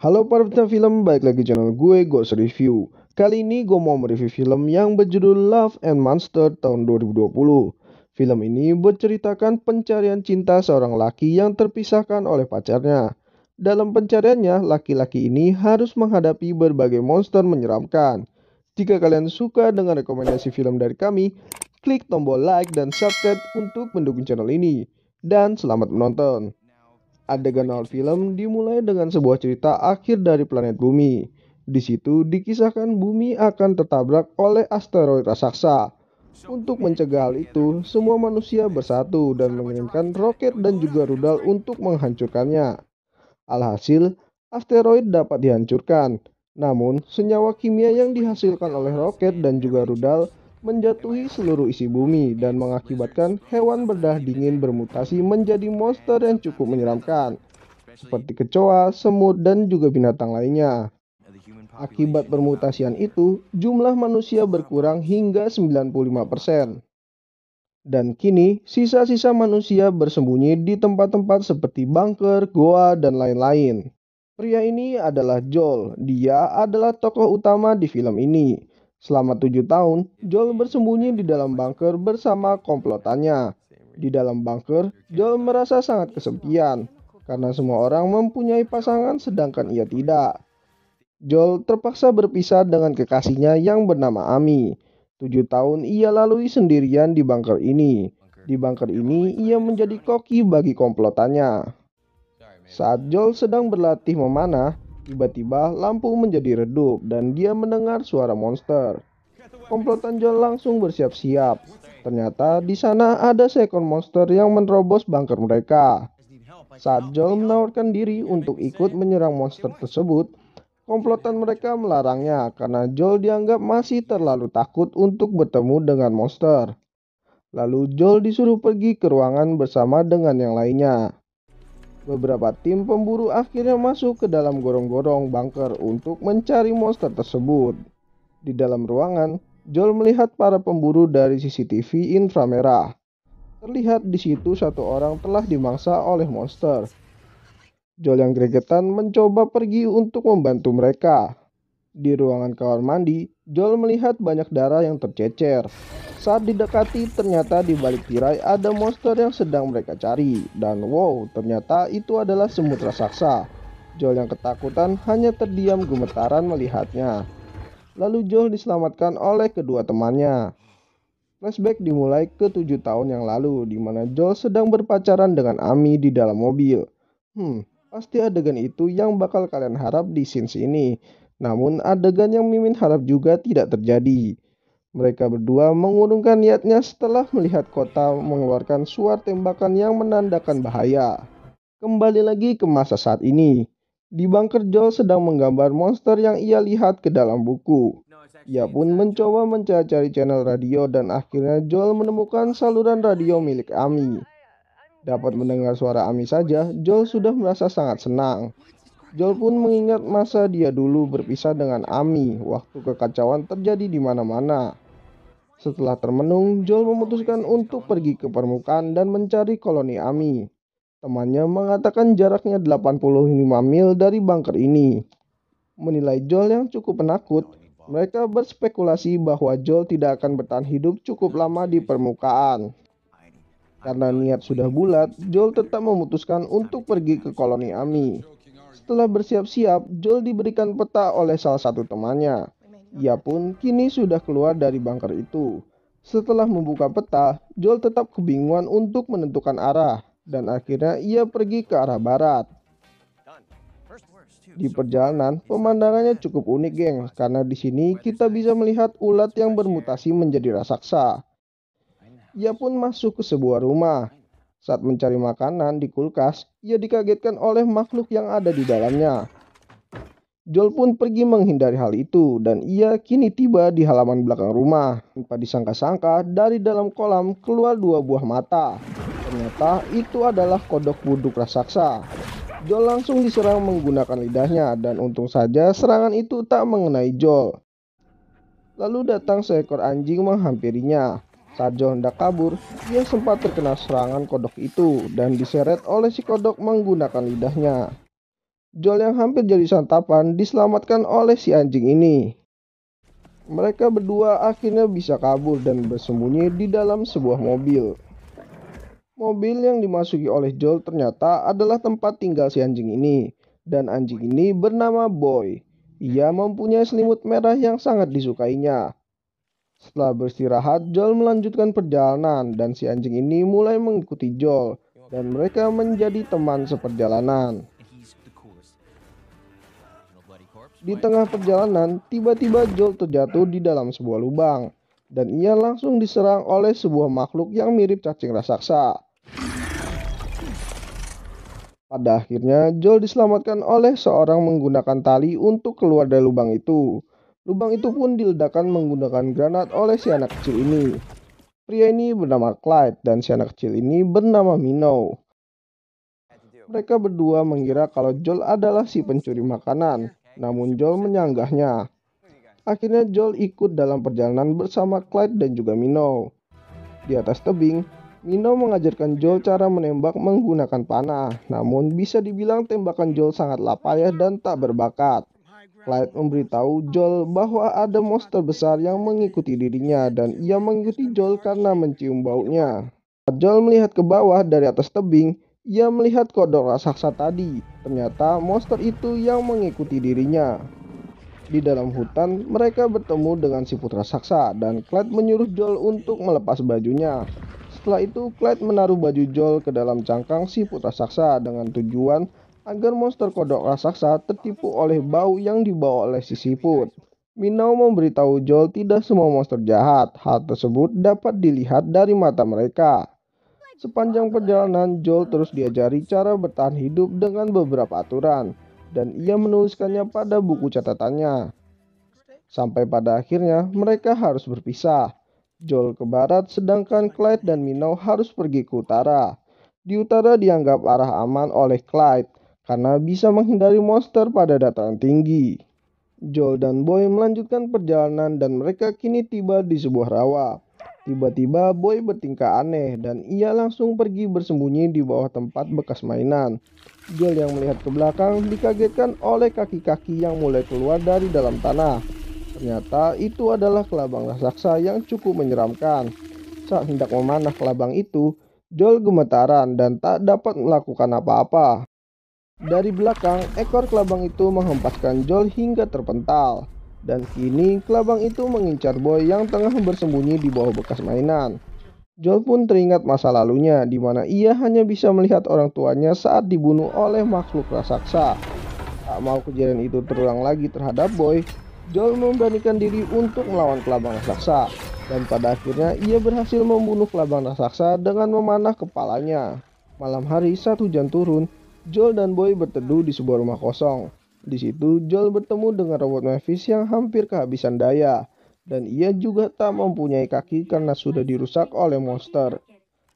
Halo para pecinta film, balik lagi channel gue, Ghost Review. Kali ini gue mau mereview film yang berjudul Love and Monster tahun 2020. Film ini berceritakan pencarian cinta seorang laki yang terpisahkan oleh pacarnya. Dalam pencariannya, laki-laki ini harus menghadapi berbagai monster menyeramkan. Jika kalian suka dengan rekomendasi film dari kami, klik tombol like dan subscribe untuk mendukung channel ini. Dan selamat menonton. Adegan awal film dimulai dengan sebuah cerita akhir dari planet Bumi. Di situ dikisahkan bumi akan tertabrak oleh asteroid raksasa. Untuk mencegah hal itu, semua manusia bersatu dan mengirimkan roket dan juga rudal untuk menghancurkannya. Alhasil, asteroid dapat dihancurkan. Namun, senyawa kimia yang dihasilkan oleh roket dan juga rudal menjatuhi seluruh isi bumi dan mengakibatkan hewan berdarah dingin bermutasi menjadi monster yang cukup menyeramkan, seperti kecoa, semut, dan juga binatang lainnya. Akibat permutasian itu, jumlah manusia berkurang hingga 95%. Dan kini, sisa-sisa manusia bersembunyi di tempat-tempat seperti bunker, goa, dan lain-lain. Pria ini adalah Joel. Dia adalah tokoh utama di film ini. Selama 7 tahun, Joel bersembunyi di dalam bunker bersama komplotannya. Di dalam bunker, Joel merasa sangat kesepian karena semua orang mempunyai pasangan sedangkan ia tidak. Joel terpaksa berpisah dengan kekasihnya yang bernama Amy. 7 tahun ia lalui sendirian di bunker ini. Di bunker ini, ia menjadi koki bagi komplotannya. Saat Joel sedang berlatih memanah, tiba-tiba lampu menjadi redup dan dia mendengar suara monster. Komplotan Joel langsung bersiap-siap. Ternyata di sana ada seekor monster yang menerobos bunker mereka. Saat Joel menawarkan diri untuk ikut menyerang monster tersebut, komplotan mereka melarangnya karena Joel dianggap masih terlalu takut untuk bertemu dengan monster. Lalu Joel disuruh pergi ke ruangan bersama dengan yang lainnya. Beberapa tim pemburu akhirnya masuk ke dalam gorong-gorong bunker untuk mencari monster tersebut. Di dalam ruangan, Joel melihat para pemburu dari CCTV inframerah. Terlihat di situ satu orang telah dimangsa oleh monster. Joel yang gregetan mencoba pergi untuk membantu mereka. Di ruangan kamar mandi, Joel melihat banyak darah yang tercecer. Saat didekati, ternyata di balik tirai ada monster yang sedang mereka cari. Dan wow, ternyata itu adalah semut raksasa. Joel yang ketakutan hanya terdiam gemetaran melihatnya. Lalu Joel diselamatkan oleh kedua temannya. Flashback dimulai ke 7 tahun yang lalu, di mana Joel sedang berpacaran dengan Amy di dalam mobil. Pasti adegan itu yang bakal kalian harap di scenes ini. Namun adegan yang Mimin harap juga tidak terjadi. Mereka berdua mengurungkan niatnya setelah melihat kota mengeluarkan suara tembakan yang menandakan bahaya. Kembali lagi ke masa saat ini. Di bunker, Joel sedang menggambar monster yang ia lihat ke dalam buku. Ia pun mencoba mencari channel radio dan akhirnya Joel menemukan saluran radio milik Amy. Dapat mendengar suara Amy saja, Joel sudah merasa sangat senang. Joel pun mengingat masa dia dulu berpisah dengan Amy waktu kekacauan terjadi di mana-mana. Setelah termenung, Joel memutuskan untuk pergi ke permukaan dan mencari koloni Amy. Temannya mengatakan jaraknya 85 mil dari bunker ini. Menilai Joel yang cukup penakut, mereka berspekulasi bahwa Joel tidak akan bertahan hidup cukup lama di permukaan. Karena niat sudah bulat, Joel tetap memutuskan untuk pergi ke koloni Amy. Setelah bersiap-siap, Joel diberikan peta oleh salah satu temannya. Ia pun kini sudah keluar dari bunker itu. Setelah membuka peta, Joel tetap kebingungan untuk menentukan arah, dan akhirnya ia pergi ke arah barat. Di perjalanan, pemandangannya cukup unik, geng, karena di sini kita bisa melihat ulat yang bermutasi menjadi raksasa. Ia pun masuk ke sebuah rumah. Saat mencari makanan di kulkas, ia dikagetkan oleh makhluk yang ada di dalamnya. Joel pun pergi menghindari hal itu dan ia kini tiba di halaman belakang rumah. Tanpa disangka-sangka, dari dalam kolam keluar 2 buah mata. Ternyata itu adalah kodok buduk raksasa. Joel langsung diserang menggunakan lidahnya dan untung saja serangan itu tak mengenai Joel. Lalu datang seekor anjing menghampirinya. Saat Joel hendak kabur, ia sempat terkena serangan kodok itu dan diseret oleh si kodok menggunakan lidahnya. Joel yang hampir jadi santapan diselamatkan oleh si anjing ini. Mereka berdua akhirnya bisa kabur dan bersembunyi di dalam sebuah mobil. Mobil yang dimasuki oleh Joel ternyata adalah tempat tinggal si anjing ini. Dan anjing ini bernama Boy. Ia mempunyai selimut merah yang sangat disukainya. Setelah beristirahat, Joel melanjutkan perjalanan dan si anjing ini mulai mengikuti Joel. Dan mereka menjadi teman seperjalanan. Di tengah perjalanan, tiba-tiba Joel terjatuh di dalam sebuah lubang. Dan ia langsung diserang oleh sebuah makhluk yang mirip cacing raksasa. Pada akhirnya, Joel diselamatkan oleh seorang menggunakan tali untuk keluar dari lubang itu. Lubang itu pun diledakkan menggunakan granat oleh si anak kecil ini. Pria ini bernama Clyde dan si anak kecil ini bernama Minnow. Mereka berdua mengira kalau Joel adalah si pencuri makanan, namun Joel menyanggahnya. Akhirnya Joel ikut dalam perjalanan bersama Clyde dan juga Minnow. Di atas tebing, Minnow mengajarkan Joel cara menembak menggunakan panah, namun bisa dibilang tembakan Joel sangatlah payah dan tak berbakat. Clyde memberitahu Joel bahwa ada monster besar yang mengikuti dirinya dan ia mengikuti Joel karena mencium baunya. Saat Joel melihat ke bawah dari atas tebing, ia melihat kodok raksasa tadi. Ternyata monster itu yang mengikuti dirinya. Di dalam hutan, mereka bertemu dengan si putra raksasa dan Clyde menyuruh Joel untuk melepas bajunya. Setelah itu, Clyde menaruh baju Joel ke dalam cangkang si putra raksasa dengan tujuan agar monster kodok raksasa tertipu oleh bau yang dibawa oleh si siput. Minnow memberitahu Joel tidak semua monster jahat. Hal tersebut dapat dilihat dari mata mereka. Sepanjang perjalanan, Joel terus diajari cara bertahan hidup dengan beberapa aturan, dan ia menuliskannya pada buku catatannya. Sampai pada akhirnya, mereka harus berpisah. Joel ke barat, sedangkan Clyde dan Minnow harus pergi ke utara. Di utara dianggap arah aman oleh Clyde, karena bisa menghindari monster pada dataran tinggi. Joel dan Boy melanjutkan perjalanan dan mereka kini tiba di sebuah rawa. Tiba-tiba Boy bertingkah aneh dan ia langsung pergi bersembunyi di bawah tempat bekas mainan. Joel yang melihat ke belakang dikagetkan oleh kaki-kaki yang mulai keluar dari dalam tanah. Ternyata itu adalah kelabang raksasa yang cukup menyeramkan. Saat hendak memanah kelabang itu, Joel gemetaran dan tak dapat melakukan apa-apa. Dari belakang, ekor kelabang itu menghempaskan Joel hingga terpental. Dan kini kelabang itu mengincar Boy yang tengah bersembunyi di bawah bekas mainan. Joel pun teringat masa lalunya di mana ia hanya bisa melihat orang tuanya saat dibunuh oleh makhluk raksasa. Tak mau kejadian itu terulang lagi terhadap Boy, Joel memberanikan diri untuk melawan kelabang raksasa. Dan pada akhirnya ia berhasil membunuh kelabang raksasa dengan memanah kepalanya. Malam hari saat hujan turun, Joel dan Boy berteduh di sebuah rumah kosong. Di situ Joel bertemu dengan robot Mavis yang hampir kehabisan daya. Dan ia juga tak mempunyai kaki karena sudah dirusak oleh monster.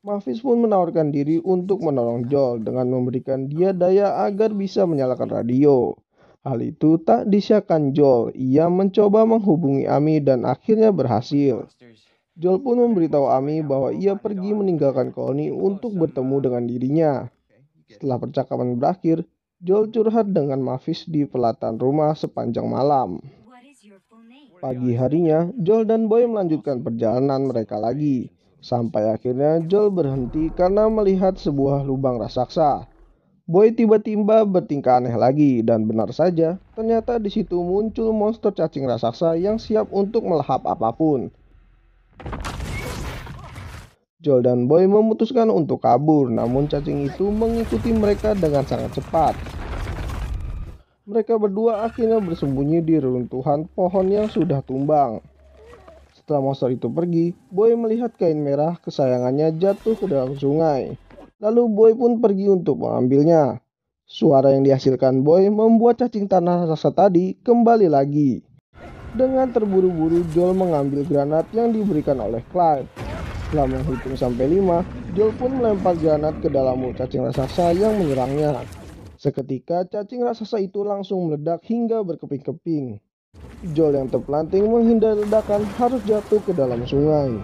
Mavis pun menawarkan diri untuk menolong Joel dengan memberikan dia daya agar bisa menyalakan radio. Hal itu tak disiapkan Joel. Ia mencoba menghubungi Amy dan akhirnya berhasil. Joel pun memberitahu Amy bahwa ia pergi meninggalkan koloni untuk bertemu dengan dirinya. Setelah percakapan berakhir, Joel curhat dengan Mavis di pelataran rumah sepanjang malam. Pagi harinya, Joel dan Boy melanjutkan perjalanan mereka lagi. Sampai akhirnya Joel berhenti karena melihat sebuah lubang raksasa. Boy tiba-tiba bertingkah aneh lagi dan benar saja, ternyata di situ muncul monster cacing raksasa yang siap untuk melahap apapun. Joel dan Boy memutuskan untuk kabur, namun cacing itu mengikuti mereka dengan sangat cepat. Mereka berdua akhirnya bersembunyi di reruntuhan pohon yang sudah tumbang. Setelah monster itu pergi, Boy melihat kain merah kesayangannya jatuh ke dalam sungai. Lalu Boy pun pergi untuk mengambilnya. Suara yang dihasilkan Boy membuat cacing tanah raksasa tadi kembali lagi. Dengan terburu-buru, Joel mengambil granat yang diberikan oleh Clyde. Setelah menghitung sampai 5, Joel pun melempar granat ke dalam mulut cacing raksasa yang menyerangnya. Seketika cacing raksasa itu langsung meledak hingga berkeping-keping. Joel yang terpelanting menghindari ledakan harus jatuh ke dalam sungai.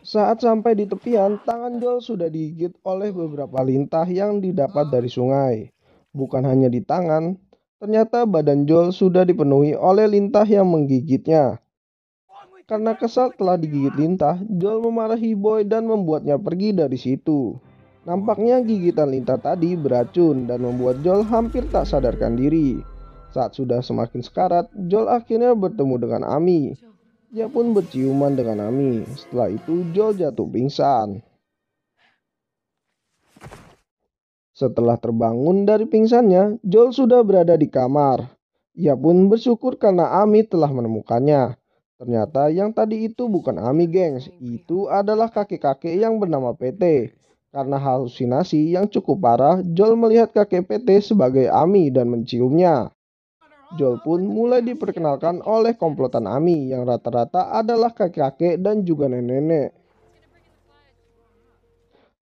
Saat sampai di tepian, tangan Joel sudah digigit oleh beberapa lintah yang didapat dari sungai. Bukan hanya di tangan, ternyata badan Joel sudah dipenuhi oleh lintah yang menggigitnya. Karena kesal telah digigit lintah, Joel memarahi Boy dan membuatnya pergi dari situ. Nampaknya gigitan lintah tadi beracun dan membuat Joel hampir tak sadarkan diri. Saat sudah semakin sekarat, Joel akhirnya bertemu dengan Amy. Dia pun berciuman dengan Amy. Setelah itu Joel jatuh pingsan. Setelah terbangun dari pingsannya, Joel sudah berada di kamar. Ia pun bersyukur karena Amy telah menemukannya. Ternyata yang tadi itu bukan Amy, gengs. Itu adalah kakek-kakek yang bernama PT. Karena halusinasi yang cukup parah, Joel melihat kakek PT sebagai Amy dan menciumnya. Joel pun mulai diperkenalkan oleh komplotan Amy yang rata-rata adalah kakek-kakek dan juga nenek-nenek.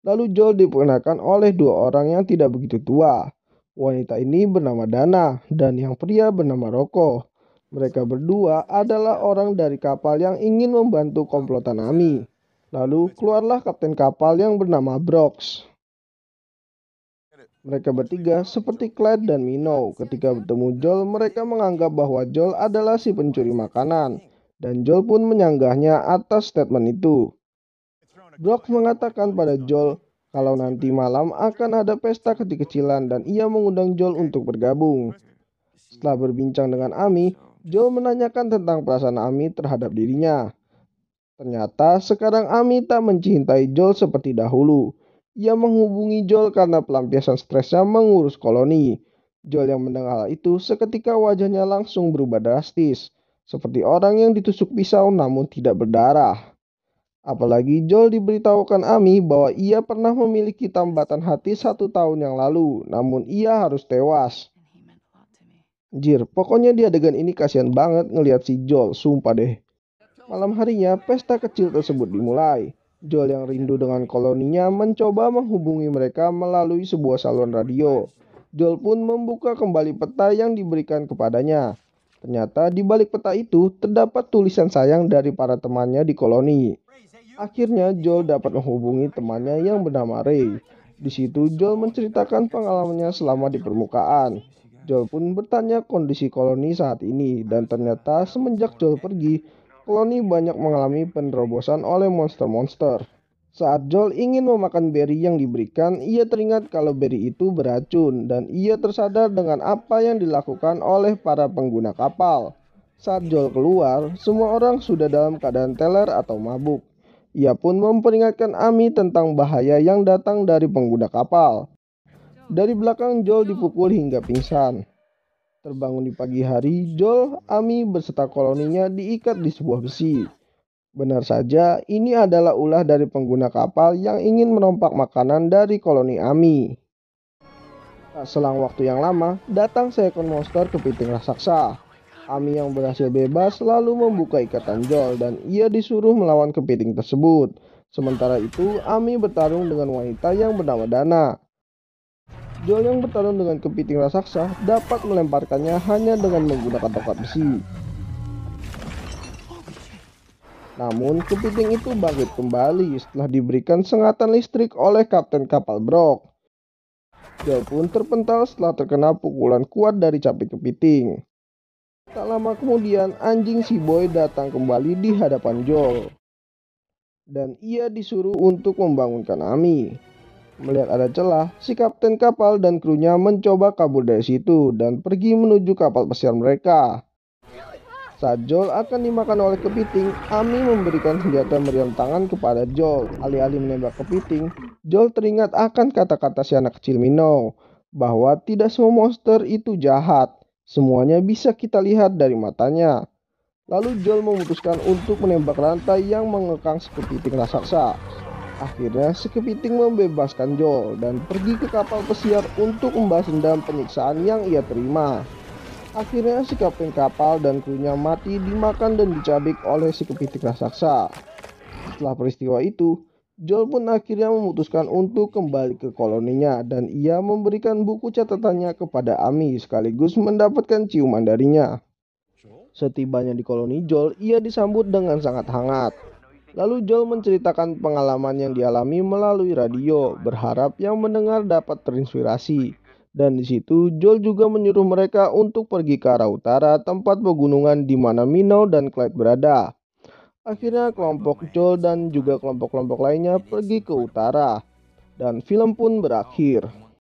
Lalu Joel diperkenalkan oleh dua orang yang tidak begitu tua. Wanita ini bernama Dana dan yang pria bernama Rocco. Mereka berdua adalah orang dari kapal yang ingin membantu komplotan Amy. Lalu keluarlah kapten kapal yang bernama Brox. Mereka bertiga seperti Clyde dan Minnow. Ketika bertemu Joel, mereka menganggap bahwa Joel adalah si pencuri makanan. Dan Joel pun menyanggahnya atas statement itu. Brox mengatakan pada Joel kalau nanti malam akan ada pesta kecil-kecilan dan ia mengundang Joel untuk bergabung. Setelah berbincang dengan Amy, Joel menanyakan tentang perasaan Amy terhadap dirinya. Ternyata sekarang Amy tak mencintai Joel seperti dahulu. Ia menghubungi Joel karena pelampiasan stresnya mengurus koloni. Joel yang mendengar hal itu seketika wajahnya langsung berubah drastis. Seperti orang yang ditusuk pisau namun tidak berdarah. Apalagi Joel diberitahukan Amy bahwa ia pernah memiliki tambatan hati 1 tahun yang lalu, namun ia harus tewas. Jir, pokoknya di adegan ini kasihan banget ngelihat si Joel, sumpah deh. Malam harinya, pesta kecil tersebut dimulai. Joel yang rindu dengan koloninya mencoba menghubungi mereka melalui sebuah saluran radio. Joel pun membuka kembali peta yang diberikan kepadanya. Ternyata di balik peta itu terdapat tulisan sayang dari para temannya di koloni. Akhirnya Joel dapat menghubungi temannya yang bernama Ray. Di situ Joel menceritakan pengalamannya selama di permukaan. Joel pun bertanya kondisi koloni saat ini dan ternyata semenjak Joel pergi, koloni banyak mengalami penerobosan oleh monster-monster. Saat Joel ingin memakan berry yang diberikan, ia teringat kalau berry itu beracun dan ia tersadar dengan apa yang dilakukan oleh para pengguna kapal. Saat Joel keluar, semua orang sudah dalam keadaan teler atau mabuk. Ia pun memperingatkan Amy tentang bahaya yang datang dari pengguna kapal. Dari belakang Joel dipukul hingga pingsan. Terbangun di pagi hari, Joel, Amy beserta koloninya diikat di sebuah besi. Benar saja, ini adalah ulah dari pengguna kapal yang ingin merompak makanan dari koloni Amy. Tak selang waktu yang lama, datang seekor monster kepiting raksasa. Amy yang berhasil bebas lalu membuka ikatan Joel dan ia disuruh melawan kepiting tersebut. Sementara itu, Amy bertarung dengan wanita yang bernama Dana. Joel yang bertarung dengan kepiting raksasa dapat melemparkannya hanya dengan menggunakan tongkat besi. Namun kepiting itu bangkit kembali setelah diberikan sengatan listrik oleh kapten kapal Brock. Joel pun terpental setelah terkena pukulan kuat dari capit kepiting. Tak lama kemudian anjing si Boy datang kembali di hadapan Joel. Dan ia disuruh untuk membangunkan Amy. Melihat ada celah, si kapten kapal dan krunya mencoba kabur dari situ dan pergi menuju kapal pesiar mereka. Saat Joel akan dimakan oleh kepiting, Amy memberikan senjata meriam tangan kepada Joel. Alih-alih menembak kepiting, Joel teringat akan kata-kata si anak kecil Minnow, bahwa tidak semua monster itu jahat. Semuanya bisa kita lihat dari matanya. Lalu Joel memutuskan untuk menembak rantai yang mengekang si kepiting raksasa. Akhirnya si kepiting membebaskan Joel dan pergi ke kapal pesiar untuk membalas dendam penyiksaan yang ia terima. Akhirnya si kapten kapal dan krunya mati dimakan dan dicabik oleh si kepiting raksasa. Setelah peristiwa itu, Joel pun akhirnya memutuskan untuk kembali ke koloninya dan ia memberikan buku catatannya kepada Amy sekaligus mendapatkan ciuman darinya. Setibanya di koloni Joel, ia disambut dengan sangat hangat. Lalu Joel menceritakan pengalaman yang dialami melalui radio, berharap yang mendengar dapat terinspirasi. Dan di situ Joel juga menyuruh mereka untuk pergi ke arah utara, tempat pegunungan di mana Minow dan Clyde berada. Akhirnya kelompok Joel dan juga kelompok-kelompok lainnya pergi ke utara, dan film pun berakhir.